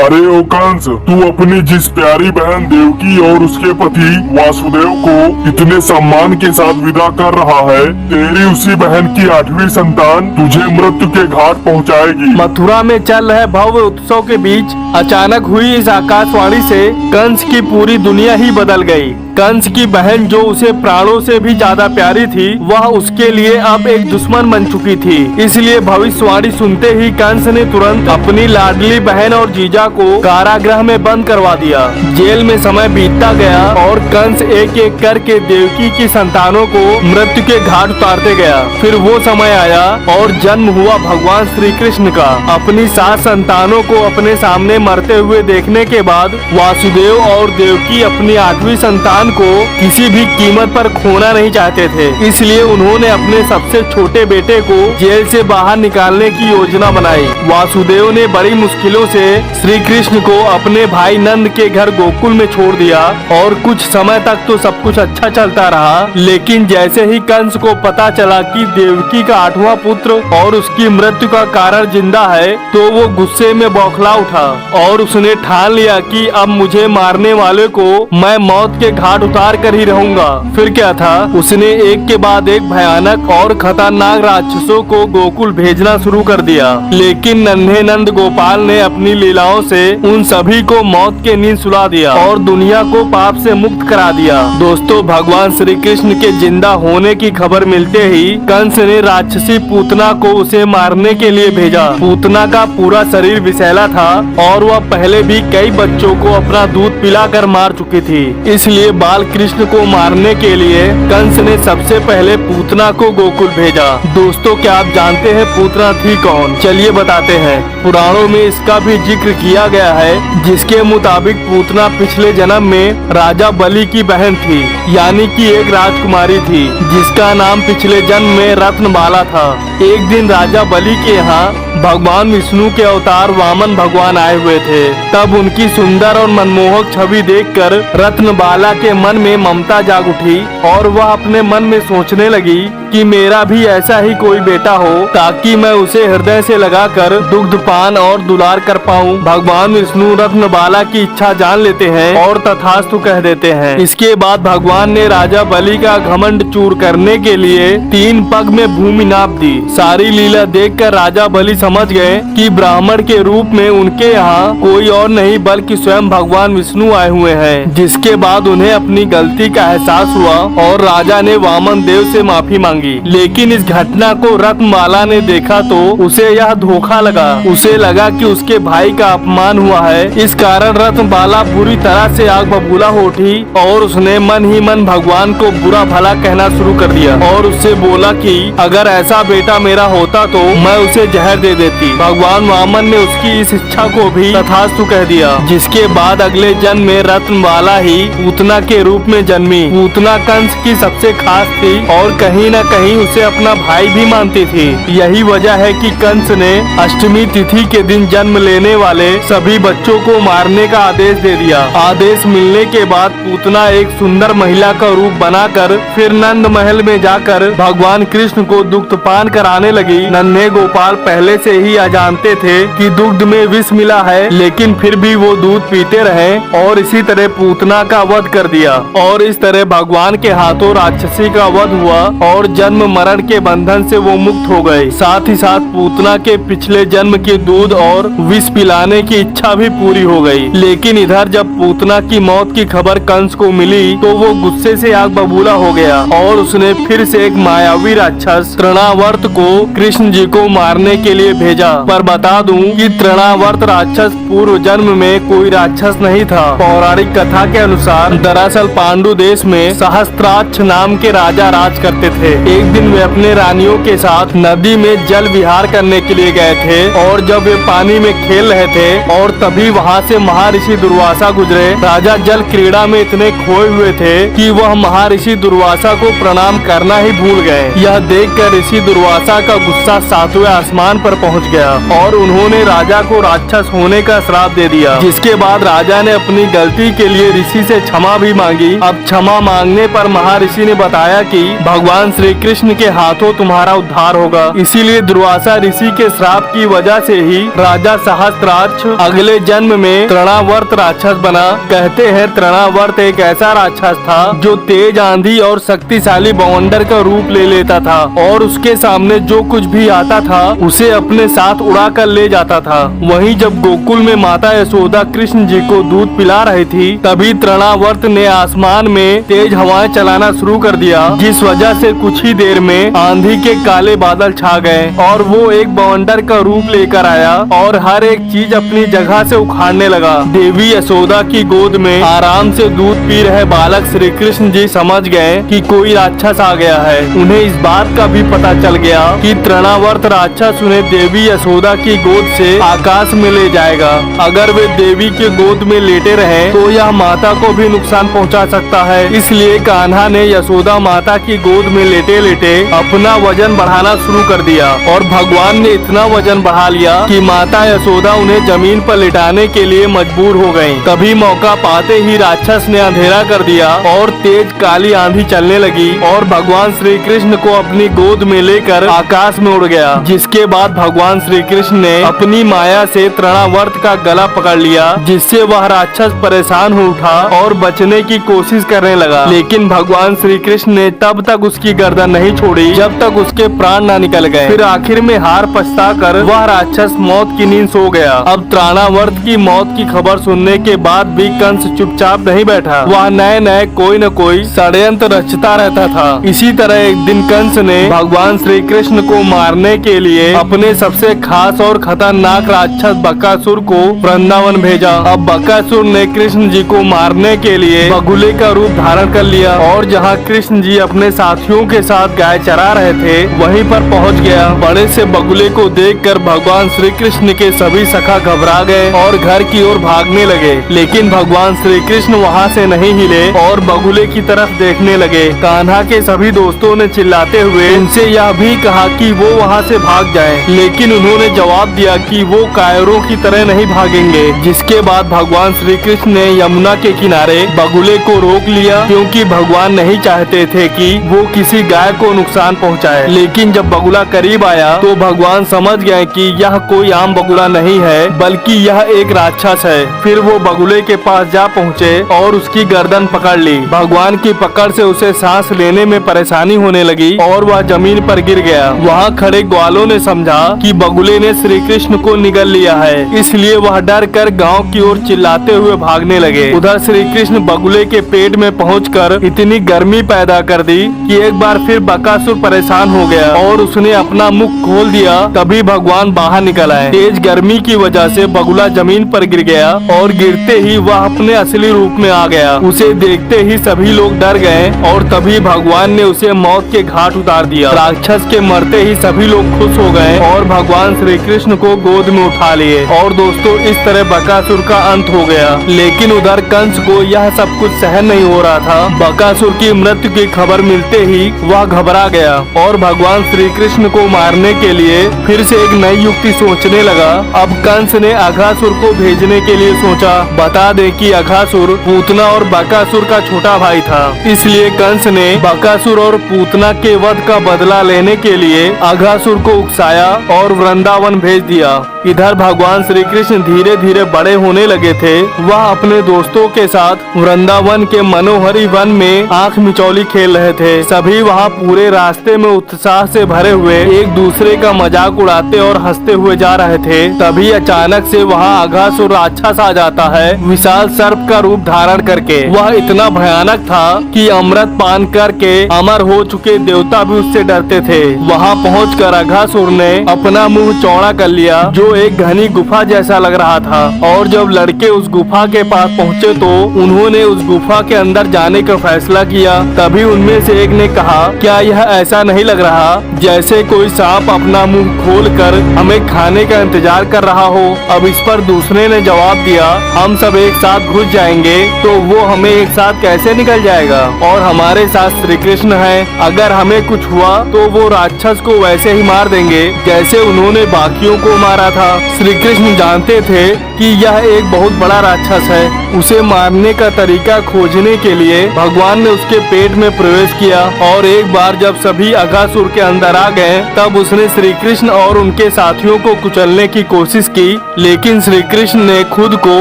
अरे ओ कंस, तू अपनी जिस प्यारी बहन देवकी और उसके पति वासुदेव को इतने सम्मान के साथ विदा कर रहा है, तेरी उसी बहन की 8वीं संतान तुझे मृत्यु के घाट पहुंचाएगी। मथुरा में चल रहे भव्य उत्सव के बीच अचानक हुई इस आकाशवाणी से कंस की पूरी दुनिया ही बदल गई। कंस की बहन जो उसे प्राणों से भी ज्यादा प्यारी थी, वह उसके लिए अब एक दुश्मन बन चुकी थी। इसलिए भविष्यवाणी सुनते ही कंस ने तुरंत अपनी लाडली बहन और जीजा को कारागृह में बंद करवा दिया। जेल में समय बीतता गया और कंस एक एक करके देवकी की संतानों को मृत्यु के घाट उतारते गया। फिर वो समय आया और जन्म हुआ भगवान श्री कृष्ण का। अपनी 7 संतानों को अपने सामने मरते हुए देखने के बाद वासुदेव और देवकी अपनी 8वीं संतान को किसी भी कीमत पर खोना नहीं चाहते थे। इसलिए उन्होंने अपने सबसे छोटे बेटे को जेल से बाहर निकालने की योजना बनाई। वासुदेव ने बड़ी मुश्किलों से श्री कृष्ण को अपने भाई नंद के घर गोकुल में छोड़ दिया और कुछ समय तक तो सब कुछ अच्छा चलता रहा। लेकिन जैसे ही कंस को पता चला कि देवकी का 8वां पुत्र और उसकी मृत्यु का कारण जिंदा है, तो वो गुस्से में बौखला उठा और उसने ठान लिया कि अब मुझे मारने वाले को मैं मौत के घाट उतार कर ही रहूंगा। फिर क्या था, उसने एक के बाद एक भयानक और खतरनाक राक्षसों को गोकुल भेजना शुरू कर दिया। लेकिन नन्हे नंद गोपाल ने अपनी लीलाओं से उन सभी को मौत के नींद सुला दिया और दुनिया को पाप से मुक्त करा दिया। दोस्तों, भगवान श्री कृष्ण के जिंदा होने की खबर मिलते ही कंस ने राक्षसी पूतना को उसे मारने के लिए भेजा। पूतना का पूरा शरीर विषैला था और वह पहले भी कई बच्चों को अपना दूध पिलाकर मार चुकी थी। इसलिए बाल कृष्ण को मारने के लिए कंस ने सबसे पहले पूतना को गोकुल भेजा। दोस्तों, क्या आप जानते हैं पूतना थी कौन? चलिए बताते हैं। पुराणों में इसका भी जिक्र किया गया है, जिसके मुताबिक पूतना पिछले जन्म में राजा बलि की बहन थी, यानी कि एक राजकुमारी थी जिसका नाम पिछले जन्म में रत्नबाला था। एक दिन राजा बलि के यहाँ भगवान विष्णु के अवतार वामन भगवान आए हुए थे। तब उनकी सुंदर और मनमोहक छवि देखकर रत्नबाला के मन में ममता जाग उठी और वह अपने मन में सोचने लगी कि मेरा भी ऐसा ही कोई बेटा हो, ताकि मैं उसे हृदय से लगाकर दुग्धपान और दुलार कर पाऊं। भगवान विष्णु रत्नबाला की इच्छा जान लेते हैं और तथास्तु कह देते हैं। इसके बाद भगवान ने राजा बलि का घमंड चूर करने के लिए 3 पग में भूमि नाप दी। सारी लीला देखकर राजा बलि समझ गए कि ब्राह्मण के रूप में उनके यहाँ कोई और नहीं बल्कि स्वयं भगवान विष्णु आए हुए हैं। जिसके बाद उन्हें अपनी गलती का एहसास हुआ और राजा ने वामन देव से माफी मांगी। लेकिन इस घटना को रत्नबाला ने देखा तो उसे यह धोखा लगा। उसे लगा कि उसके भाई का अपमान हुआ है। इस कारण रत्नबाला बुरी तरह से आग बबूला हो उठी और उसने मन ही मन भगवान को बुरा भला कहना शुरू कर दिया और उससे बोला कि अगर ऐसा बेटा मेरा होता तो मैं उसे जहर दे देती। भगवान वामन ने उसकी इस इच्छा को भी तथास्तु कह दिया। जिसके बाद अगले जन्म में रत्नबाला ही पूतना के रूप में जन्मी। पूतना कंस की सबसे खास थी और कहीं न कहीं उसे अपना भाई भी मानती थी। यही वजह है कि कंस ने अष्टमी तिथि के दिन जन्म लेने वाले सभी बच्चों को मारने का आदेश दे दिया। आदेश मिलने के बाद पूतना एक सुंदर महिला का रूप बनाकर फिर नंद महल में जाकर भगवान कृष्ण को दुग्धपान कराने लगी। नन्हे गोपाल पहले से ही अजानते थे कि दुग्ध में विष मिला है, लेकिन फिर भी वो दूध पीते रहे और इसी तरह पूतना का वध कर दिया। और इस तरह भगवान के हाथों राक्षसी का वध हुआ और जन्म मरण के बंधन से वो मुक्त हो गए। साथ ही साथ पूतना के पिछले जन्म के दूध और विष पिलाने की इच्छा भी पूरी हो गई। लेकिन इधर जब पूतना की मौत की खबर कंस को मिली तो वो गुस्से से आग बबूला हो गया और उसने फिर से एक मायावी राक्षस तृणावर्त को कृष्ण जी को मारने के लिए भेजा। पर बता दूं कि तृणावर्त राक्षस पूर्व जन्म में कोई राक्षस नहीं था। पौराणिक कथा के अनुसार दरअसल पांडु देश में सहस्त्राक्ष नाम के राजा राज करते थे। एक दिन वे अपने रानियों के साथ नदी में जल विहार करने के लिए गए थे और जब वे पानी में खेल रहे थे और तभी वहाँ से महर्षि दुर्वासा गुजरे। राजा जल क्रीड़ा में इतने खोए हुए थे कि वह महर्षि दुर्वासा को प्रणाम करना ही भूल गए। यह देखकर ऋषि दुर्वासा का गुस्सा 7वें आसमान पर पहुँच गया और उन्होंने राजा को राक्षस होने का श्राप दे दिया। जिसके बाद राजा ने अपनी गलती के लिए ऋषि से क्षमा भी मांगी। अब क्षमा मांगने पर महर्षि ने बताया कि भगवान श्री श्री कृष्ण के हाथों तुम्हारा उद्धार होगा। इसीलिए दुर्वासा ऋषि के श्राप की वजह से ही राजा सहस्त्राक्ष अगले जन्म में तृणावर्त राक्षस बना। कहते हैं तृणावर्त एक ऐसा राक्षस था जो तेज आंधी और शक्तिशाली बवंडर का रूप ले लेता था और उसके सामने जो कुछ भी आता था उसे अपने साथ उड़ा कर ले जाता था। वहीं जब गोकुल में माता यशोदा कृष्ण जी को दूध पिला रही थी, तभी तृणावर्त ने आसमान में तेज हवाएं चलाना शुरू कर दिया, जिस वजह से कुछ ही देर में आंधी के काले बादल छा गए और वो एक बवंडर का रूप लेकर आया और हर एक चीज अपनी जगह से उखाड़ने लगा। देवी यशोदा की गोद में आराम से दूध पी रहे बालक श्री कृष्ण जी समझ गए कि कोई राक्षस आ गया है। उन्हें इस बात का भी पता चल गया कि तृणावर्त राक्षस उन्हें देवी यशोदा की गोद से आकाश में ले जाएगा। अगर वे देवी के गोद में लेटे रहे तो यह माता को भी नुकसान पहुंचा सकता है। इसलिए कान्हा ने यशोदा माता की गोद में लेटे लेटे अपना वजन बढ़ाना शुरू कर दिया और भगवान ने इतना वजन बढ़ा लिया कि माता यशोदा उन्हें जमीन पर लिटाने के लिए मजबूर हो गयी। तभी मौका पाते ही राक्षस ने अंधेरा कर दिया और तेज काली आंधी चलने लगी और भगवान श्री कृष्ण को अपनी गोद में लेकर आकाश में उड़ गया। जिसके बाद भगवान श्री कृष्ण ने अपनी माया से तृणावर्त का गला पकड़ लिया, जिससे वह राक्षस परेशान हो उठा और बचने की कोशिश करने लगा। लेकिन भगवान श्री कृष्ण ने तब तक उसकी गर्दन नहीं छोड़ी जब तक उसके प्राण न निकल गए। फिर आखिर में हार पछताकर वह राक्षस मौत की नींद सो गया। अब तृणावर्त की मौत की खबर सुनने के बाद भी कंस चुपचाप नहीं बैठा। वह नए नए कोई न कोई षड्यंत्र रचता रहता था। इसी तरह एक दिन कंस ने भगवान श्री कृष्ण को मारने के लिए अपने सबसे खास और खतरनाक राक्षस बकासुर को वृंदावन भेजा। अब बकासुर ने कृष्ण जी को मारने के लिए बगुले का रूप धारण कर लिया और जहाँ कृष्ण जी अपने साथियों के साथ गाय चरा रहे थे वहीं पर पहुँच गया। बड़े से बगुले को देखकर भगवान श्री कृष्ण के सभी सखा घबरा गए और घर की ओर भागने लगे। लेकिन भगवान श्री कृष्ण वहाँ से नहीं हिले और बगुले की तरफ देखने लगे। कान्हा के सभी दोस्तों ने चिल्लाते हुए उनसे यह भी कहा कि वो वहाँ से भाग जाएं, लेकिन उन्होंने जवाब दिया कि वो कायरों की तरह नहीं भागेंगे। जिसके बाद भगवान श्री कृष्ण ने यमुना के किनारे बगुले को रोक लिया, क्योंकि भगवान नहीं चाहते थे कि वो किसी गाय को नुकसान पहुँचाए। लेकिन जब बगुला करीब आया तो भगवान समझ गए कि यह कोई आम बगुला नहीं है बल्कि यह एक राक्षस है। फिर वो बगुले के पास जा पहुँचे और उसकी गर्दन पकड़ ली। भगवान की पकड़ से उसे सांस लेने में परेशानी होने लगी और वह जमीन पर गिर गया। वहाँ खड़े ग्वालों ने समझा कि बगुले ने श्री कृष्ण को निगल लिया है, इसलिए वह डर कर गाँव की ओर चिल्लाते हुए भागने लगे। उधर श्री कृष्ण बगुले के पेट में पहुंचकर इतनी गर्मी पैदा कर दी कि एक बार फिर बकासुर परेशान हो गया और उसने अपना मुख खोल दिया। तभी भगवान बाहर निकल आए। तेज गर्मी की वजह से बगुला जमीन पर गिर गया और गिरते ही वह अपने असली रूप में आ गया। उसे देखते ही सभी लोग डर गए और तभी भगवान ने उसे मौत के घाट उतार दिया। राक्षस के मरते ही सभी लोग खुश हो गए और भगवान श्री कृष्ण को गोद में उठा लिए। और दोस्तों, इस तरह बकासुर का अंत हो गया। लेकिन उधर कंस को यह सब कुछ सहन नहीं हो रहा था। बकासुर की मृत्यु की खबर मिलते ही वह घबरा गया और भगवान श्री कृष्ण को मारने के लिए फिर से एक नई युक्ति सोचने लगा। अब कंस ने अघासुर को भेजने के लिए सोचा। बता दें कि अघासुर पूतना और बकासुर का छोटा भाई था, इसलिए कंस ने बकासुर और पूतना के वध का बदला लेने के लिए अघासुर को उकसाया और वृंदावन भेज दिया। इधर भगवान श्री कृष्ण धीरे धीरे बड़े होने लगे थे। वह अपने दोस्तों के साथ वृंदावन के मनोहरी वन में आंख मिचौली खेल रहे थे। सभी वहाँ पूरे रास्ते में उत्साह से भरे हुए एक दूसरे का मजाक उड़ाते और हंसते हुए जा रहे थे। तभी अचानक से वहाँ अघासुर राक्षस आ जाता है, विशाल सर्प का रूप धारण करके। वह इतना भयानक था कि अमृत पान करके अमर हो चुके देवता भी उससे डरते थे। वहाँ पहुंचकर अघासुर ने अपना मुंह चौड़ा कर लिया, जो एक घनी गुफा जैसा लग रहा था। और जब लड़के उस गुफा के पास पहुँचे तो उन्होंने उस गुफा के अंदर जाने का फैसला किया। तभी उनमें से एक ने कहा, क्या यह ऐसा नहीं लग रहा जैसे कोई सांप अपना मुंह खोलकर हमें खाने का इंतजार कर रहा हो? अब इस पर दूसरे ने जवाब दिया, हम सब एक साथ घुस जाएंगे तो वो हमें एक साथ कैसे निकल जाएगा? और हमारे साथ श्री कृष्ण है, अगर हमें कुछ हुआ तो वो राक्षस को वैसे ही मार देंगे जैसे उन्होंने बाकियों को मारा था। था। श्री कृष्ण जानते थे कि यह एक बहुत बड़ा राक्षस है। उसे मारने का तरीका खोजने के लिए भगवान ने उसके पेट में प्रवेश किया और एक बार जब सभी अघासुर के अंदर आ गए तब उसने श्री कृष्ण और उनके साथियों को कुचलने की कोशिश की, लेकिन श्री कृष्ण ने खुद को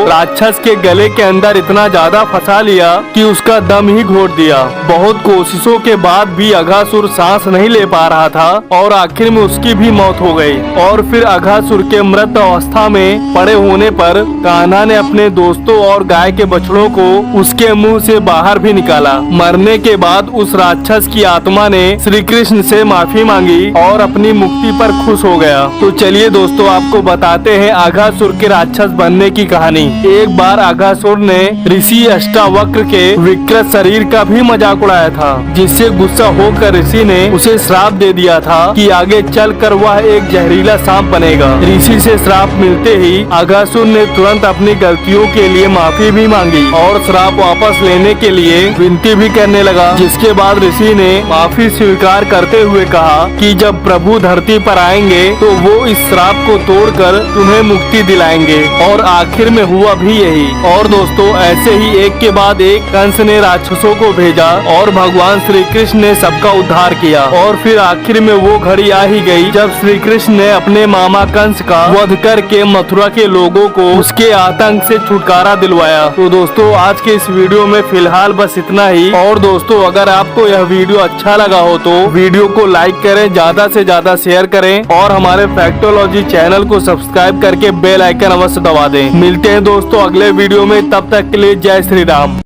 राक्षस के गले के अंदर इतना ज्यादा फंसा लिया कि उसका दम ही घोट दिया। बहुत कोशिशों के बाद भी अघासुर सांस नहीं ले पा रहा था और आखिर में उसकी भी मौत हो गई। और फिर अघासुर के मृत अवस्था में पड़े होने पर कान्हा ने अपने दोस्तों और गाय के बछड़ों को उसके मुंह से बाहर भी निकाला। मरने के बाद उस राक्षस की आत्मा ने श्री कृष्ण से माफी मांगी और अपनी मुक्ति पर खुश हो गया। तो चलिए दोस्तों, आपको बताते हैं अघासुर के राक्षस बनने की कहानी। एक बार अघासुर ने ऋषि अष्टावक्र के विकृत शरीर का भी मजाक उड़ाया था, जिससे गुस्सा होकर ऋषि ने उसे श्राप दे दिया था कि आगे चलकर वह एक जहरीला सांप बनेगा। ऋषि से श्राप मिलते ही अघासुर ने तुरंत अपनी गलतियों के लिए माफी भी मांगी और श्राप वापस लेने के लिए विनती भी करने लगा। जिसके बाद ऋषि ने माफी स्वीकार करते हुए कहा कि जब प्रभु धरती पर आएंगे तो वो इस श्राप को तोड़कर तुम्हें मुक्ति दिलाएंगे। और आखिर में हुआ भी यही। और दोस्तों, ऐसे ही एक के बाद एक कंस ने राक्षसों को भेजा और भगवान श्री कृष्ण ने सबका उद्धार किया। और फिर आखिर में वो घड़ी आ ही गई जब श्री कृष्ण ने अपने मामा कंस का वध करके मथुरा के लोगों को उसके आतंक से छुटकारा दिलवाया। तो दोस्तों, आज के इस वीडियो में फिलहाल बस इतना ही। और दोस्तों, अगर आपको यह वीडियो अच्छा लगा हो तो वीडियो को लाइक करें, ज्यादा से ज्यादा शेयर करें और हमारे फैक्टोलॉजी चैनल को सब्सक्राइब करके बेल आइकन अवश्य दबा दें। मिलते हैं दोस्तों अगले वीडियो में, तब तक के लिए जय श्री राम।